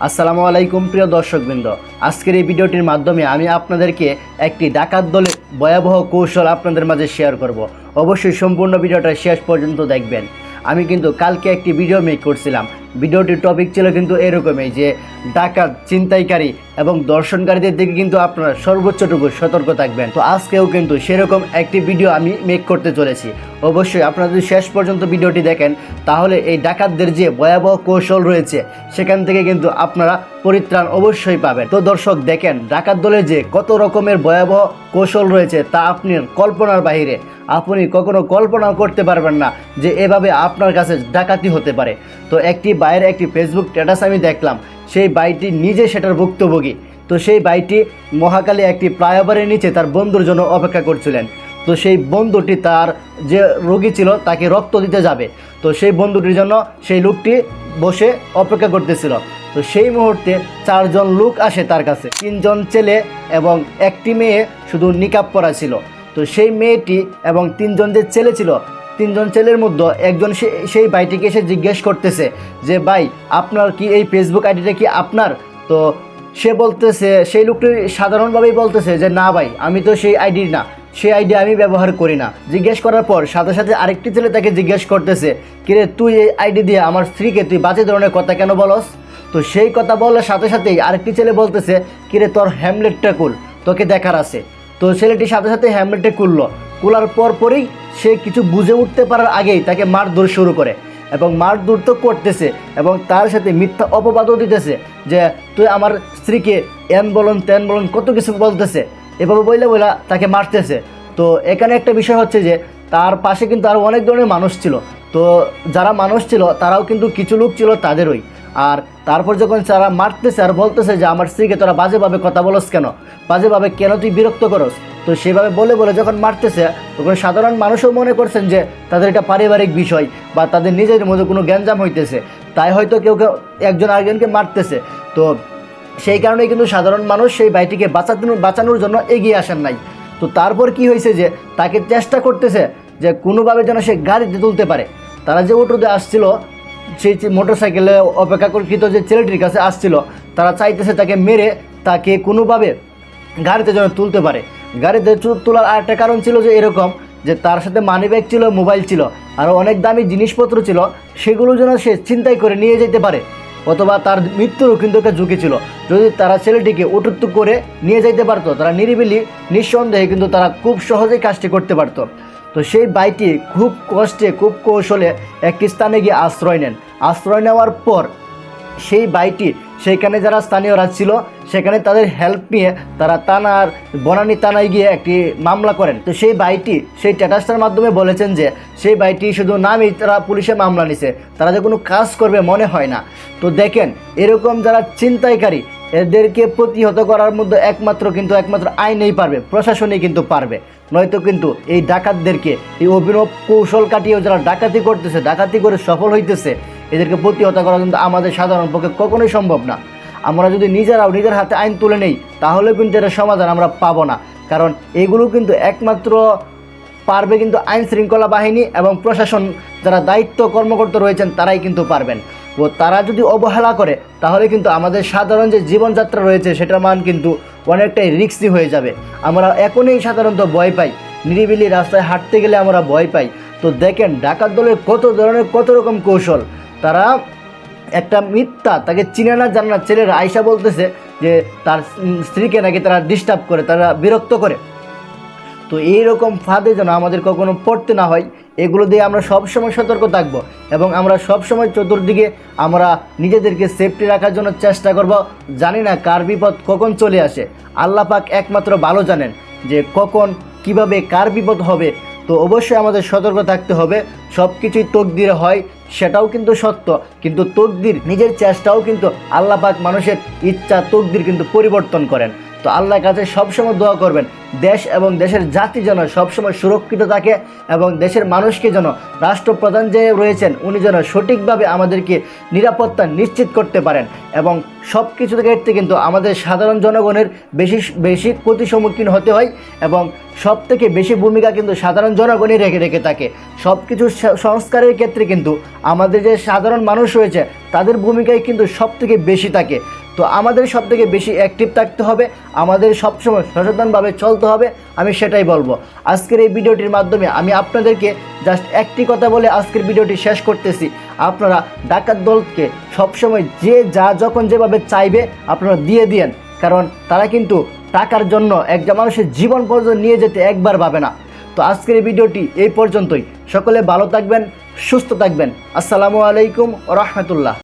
আসসালামু আলাইকুম প্রিয় দর্শকবৃন্দ। আজকের এই ভিডিওটির মাধ্যমে আমি আপনাদেরকে একটি ডাকাত দলের ভয়াবহ কৌশল আপনাদের মাঝে শেয়ার করব। অবশ্যই সম্পূর্ণ ভিডিওটা শেষ পর্যন্ত দেখবেন। আমি কিন্তু কালকে একটি ভিডিও মেক করছিলাম। ভিডিওটির টপিক ছিল কিন্তু এরকমই যে ডাকাত, ছিনতাইকারী এবং দর্শনকারীদের দিকে কিন্তু আপনারা সর্বোচ্চটুকু সতর্ক থাকবেন। তো আজকেও কিন্তু সেরকম একটি ভিডিও আমি মেক করতে চলেছি। অবশ্যই আপনারা যদি শেষ পর্যন্ত ভিডিওটি দেখেন তাহলে এই ডাকাতদের যে ভয়াবহ কৌশল রয়েছে সেখান থেকে কিন্তু আপনারা পরিত্রাণ অবশ্যই পাবেন। তো দর্শক দেখেন, ডাকাত দলের যে কত রকমের ভয়াবহ কৌশল রয়েছে তা আপনি কল্পনার বাইরে। আপনি কখনো কল্পনাও করতে পারবেন না যে এভাবে আপনার কাছে ডাকাতি হতে পারে। তো একটি বাইরে একটি ফেসবুক স্ট্যাটাস আমি দেখলাম, সেই বাইটি নিজে সেটার ভুক্তভোগী। তো সেই বাইটি মহাকালী একটি ফ্লাইওভারের নিচে তার বন্ধুর জন্য অপেক্ষা করছিলেন। তো সেই বন্ধুটি তার যে রোগী ছিল তাকে রক্ত দিতে যাবে। তো সেই বন্ধুটির জন্য সেই লোকটি বসে অপেক্ষা করতেছিল। তো সেই মুহূর্তে 4 জন লোক আসে তার কাছে, 3 জন ছেলে এবং একটি মেয়ে শুধু নিকাব পরা ছিল। তো সেই মেয়েটি এবং 3 জন যে ছেলে ছিল, 3 জন ছেলের মধ্যে একজন সেই ভাইটিকে এসে জিজ্ঞেস করতেছে যে ভাই, আপনার কি এই ফেসবুক আইডিটা কি আপনার? তো সে বলতেছে, সেই লোকটি সাধারণভাবেই বলতেছে যে না ভাই, আমি তো সেই আইডি না, সেই আইডি আমি ব্যবহার করি না। জিজ্ঞেস করার পর সাথে সাথে আরেকটি ছেলে তাকে জিজ্ঞেস করতেছে, কিরে তুই এই আইডি দিয়ে আমার স্ত্রীকে তুই বাজে ধরনের কথা কেন বলস? তো সেই কথা বলার সাথে সাথেই আরেকটি ছেলে বলতেছে, কিরে তোর হ্যামলেটটা কুল, তোকে দেখার আছে। তো ছেলেটির সাথে সাথে হ্যামলেটে কুলার পরই সে কিছু বুঝে উঠতে পারার আগেই তাকে মারধর শুরু করে এবং মারধর তো করতেছে এবং তার সাথে মিথ্যা অপবাদও দিতেছে যে তুই আমার স্ত্রীকে এন বলন তেন বলন কত কিছু বলতেছে। এভাবে বইলা তাকে মারতেছে। তো এখানে একটা বিষয় হচ্ছে যে তার পাশে কিন্তু আরও অনেক ধরনের মানুষ ছিল। তো যারা মানুষ ছিল তারাও কিন্তু কিছু লোক ছিল তাদেরই। আর তারপর যখন তারা মারতেছে আর বলতেছে যে আমার স্ত্রীকে তোরা বাজেভাবে কথা বলস কেন, বাজেভাবে কেন তুই বিরক্ত করস, তো সেভাবে বলে যখন মারতেছে তখন সাধারণ মানুষও মনে করছেন যে তাদের এটা পারিবারিক বিষয় বা তাদের নিজেদের মধ্যে কোনো গ্যাঞ্জাম হইতেছে, তাই হয়তো কেউ একজন আরেকজনকে মারতেছে। তো সেই কারণেই কিন্তু সাধারণ মানুষ সেই ভাইটিকে বাঁচানোর জন্য এগিয়ে আসেন নাই। তো তারপর কি হয়েছে যে তাকে চেষ্টা করতেছে যে কোনোভাবে যেন সে গাড়িতে তুলতে পারে। তারা যে অটোতে আসছিল, সেই মোটরসাইকেলে অপেক্ষাকৃত যে ছেলেটির কাছে আসছিল, তারা চাইতেছে তাকে মেরে তাকে কোনোভাবে গাড়িতে যেন তুলতে পারে। গাড়িতে তোলার আরেকটা কারণ ছিল যে এরকম যে তার সাথে মানিব্যাগ ছিল, মোবাইল ছিল, আরও অনেক দামি জিনিসপত্র ছিল, সেগুলো যেন সে ছিনতাই করে নিয়ে যেতে পারে, অথবা তার মৃত্যুরও কিন্তু একটা ঝুঁকি ছিল। যদি তারা ছেলেটিকে উঠুত্ত করে নিয়ে যেতে পারতো, তারা নিরিবিলি নিঃসন্দেহে কিন্তু তারা খুব সহজেই কাজটি করতে পারতো। তো সেই ভাইটি খুব কষ্টে খুব কৌশলে একটি স্থানে গিয়ে আশ্রয় নেন। আশ্রয় নেওয়ার পর সেই ভাইটি সেইখানে যারা স্থানীয়রা ছিল সেখানে তাদের হেল্প নিয়ে তারা বনানী থানায় গিয়ে একটি মামলা করেন। তো সেই ভাইটি সেই স্ট্যাটাসটার মাধ্যমে বলেছেন যে সেই ভাইটি শুধু নামই তারা পুলিশে মামলা নিছে, তারা যে কোনো কাজ করবে মনে হয় না। তো দেখেন, এরকম যারা ছিনতাইকারী এদেরকে প্রতিহত করার মধ্যে একমাত্র আইনেই পারবে, প্রশাসনই কিন্তু পারবে। নয়তো কিন্তু এই ডাকাতদেরকে, এই অভিনব কৌশল কাটিয়েও যারা ডাকাতি করতেছে, ডাকাতি করে সফল হইতেছে, এদেরকে প্রতিহত করা কিন্তু আমাদের সাধারণ পক্ষে কখনোই সম্ভব না। আমরা যদি নিজের হাতে আইন তুলে নেই তাহলে কিন্তু এর সমাধান আমরা পাবো না। কারণ এগুলো কিন্তু একমাত্র পারবে কিন্তু আইন শৃঙ্খলা বাহিনী এবং প্রশাসন, যারা দায়িত্ব কর্মকর্তা রয়েছেন তারাই কিন্তু পারবেন। ও তারা যদি অবহেলা করে তাহলে কিন্তু আমাদের সাধারণ যে জীবনযাত্রা রয়েছে সেটার মান কিন্তু অনেকটাই রিস্কি হয়ে যাবে। আমরা এখনই সাধারণত ভয় পাই, নিরিবিলি রাস্তায় হাঁটতে গেলে আমরা ভয় পাই। তো দেখেন, ডাকাত দলের কত রকম কৌশল। তারা একটা মিথ্যা, তাকে চিনে না জানে না ছেলেরা আয়সা বলতেছে যে তার স্ত্রীকে নাকি তারা ডিস্টার্ব করে, তারা বিরক্ত করে। তো এইরকম ফাঁদে যেন আমাদের কখনো পড়তে না হয়, এগুলো দিয়ে আমরা সবসময় সতর্ক থাকব এবং আমরা সবসময় চতুর্দিকে আমরা নিজেদেরকে সেফটি রাখার জন্য চেষ্টা করব। জানি না কার বিপদ কখন চলে আসে, আল্লাহ পাক একমাত্র ভালো জানেন যে কখন কিভাবে কার বিপদ হবে। তো অবশ্যই আমাদের সতর্ক থাকতে হবে। সব কিছুই তকদিরে হয় সেটাও কিন্তু সত্য, কিন্তু তকদির নিজের চেষ্টাও কিন্তু আল্লাহ পাক মানুষের ইচ্ছা তকদির কিন্তু পরিবর্তন করেন। তো আল্লাহর কাছে সবসময় দোয়া করবেন দেশ এবং দেশের জাতি যেন সবসময় সুরক্ষিত থাকে এবং দেশের মানুষকে যেন রাষ্ট্রপ্রধান যে রয়েছেন উনি যেন সঠিকভাবে আমাদেরকে নিরাপত্তা নিশ্চিত করতে পারেন এবং সব কিছু ক্ষেত্রে কিন্তু আমাদের সাধারণ জনগণের বেশি বেশি ক্ষতির সম্মুখীন হতে হয় এবং সব থেকে বেশি ভূমিকা কিন্তু সাধারণ জনগণই রেখে থাকে। সব কিছু সংস্কারের ক্ষেত্রে কিন্তু আমাদের যে সাধারণ মানুষ রয়েছে তাদের ভূমিকাই কিন্তু সব থেকে বেশি থাকে। তো আমাদের সব থেকে বেশি অ্যাক্টিভ থাকতে হবে, আমাদের সবসময় সচেতনভাবে চলতে হবে, আমি সেটাই বলবো। আজকের এই ভিডিওটির মাধ্যমে আমি আপনাদেরকে জাস্ট একটি কথা বলে আজকের ভিডিওটি শেষ করতেছি। আপনারা ডাকাত দলকে সবসময় যে যা যখন যেভাবে চাইবে আপনারা দিয়ে দিয়েন, কারণ তারা কিন্তু টাকার জন্য একজন মানুষের জীবন পর্যন্ত নিয়ে যেতে একবার ভাবে না। তো আজকের এই ভিডিওটি এই পর্যন্তই। সকলে ভালো থাকবেন, সুস্থ থাকবেন। আসসালামু আলাইকুম ওয়া রাহমাতুল্লাহ।